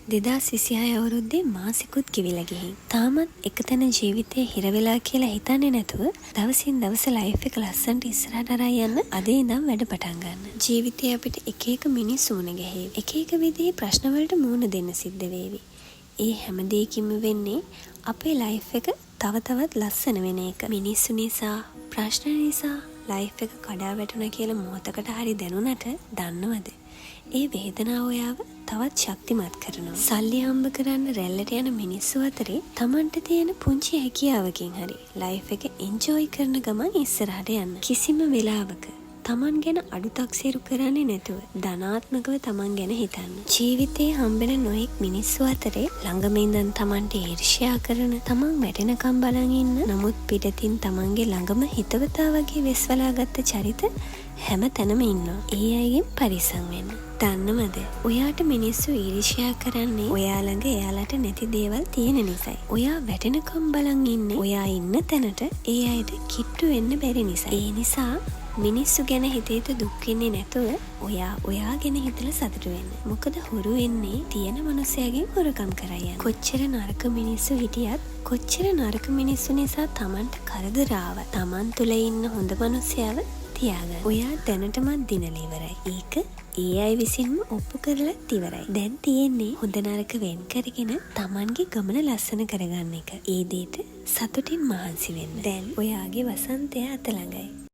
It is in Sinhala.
2026 අවුරුද්දේ මාසිකුත් කිවිලා ගිහින්. තාමත් එකතැන ජීවිතේ හිර වෙලා කියලා හිතන්නේ නැතුව දවසින් දවස ලයිෆ් එක ලස්සනට ඉස්සරහට අරන් යන්න අද ඉඳන් වැඩ පටන් ගන්න. ජීවිතේ අපිට එක එක මිනිස්සු උණ ගැහෙවි. එක එක විදිහේ ප්‍රශ්න වලට මුහුණ දෙන්න සිද්ධ වේවි. ඒ හැම දෙයකින්ම වෙන්නේ අපේ ලයිෆ් එක තව තවත් ලස්සන වෙන එක. මිනිස්සු නිසා, ප්‍රශ්න නිසා ලයිෆ් එක කඩා වැටුණා කියලා මොහොතකට හරි දැනුණට දන්නවද? ඒ වේදනාව ඔයාව තවත් ශක්තිමත් කරනවා. සල්ලි හම්බ කරන්න රැල්ලට යන මිනිස්සු අතරේ Tamanට තියෙන පුංචි හැකියාවකින් හරි ලයිෆ් එක එන්ජොයි කරන ගමන් ඉස්සරහට යන්න. කිසිම වෙලාවක Taman ගැන අඩුතක්සේරු කරන්නේ නැතුව ධනාත්මකව Taman ගැන හිතන්න. ජීවිතේ හම්බෙන නොයෙක් මිනිස්සු අතරේ ළඟම ඉඳන් Tamanට ඊර්ෂ්‍යා කරන, Taman වැටෙනකම් බලන් ඉන්න, නමුත් පිටතින් Tamanගේ ළඟම හිතවතා වගේ වෙස්වලා ගත්ත චරිත හැම තැනම ඉන්නවා. ඒ අයගෙන් පරිස්සම් වෙන්න. දන්නවද? ඔයාට මිනිස්සු ඊර්ෂ්‍යා කරන්නේ ඔයා ළඟ එයාලට නැති දේවල් තියෙන නිසායි. ඔයා වැටෙනකම් බලන් ඉන්නේ ඔයා ඉන්න තැනට ඒ අයට කිට්ටු වෙන්න බැරි නිසා. ඒ නිසා මිනිස්සු ගැන හිතේට දුක් වෙන්නේ නැතුව ඔයා ගැන හිතලා සතුටු වෙන්න. මොකද හොරු වෙන්නේ තියෙන මනුස්සයගෙන් හොරකම් කරා යන. කොච්චර නරක මිනිස්සු හිටියත්, කොච්චර නරක මිනිස්සු නිසා Tamanට කරදර ආවත් Taman තුල ඉන්න හොඳ මනුස්සයව තියාගන්න. ඔයා දැනටමත් දිනලා ඉවරයි. ඒක ඒ අය විසින්ම ඔප්පු කරලත් ඉවරයි. දැන් තියෙන්නේ හොඳ නරක වෙන් කරගෙන Tamanගේ ගමන ලස්සන කරගන්න එක. ඒ දෙයට සතුටින් මහන්සි වෙන්න. දැන් ඔයාගේ වසන්තය අත ළඟයි.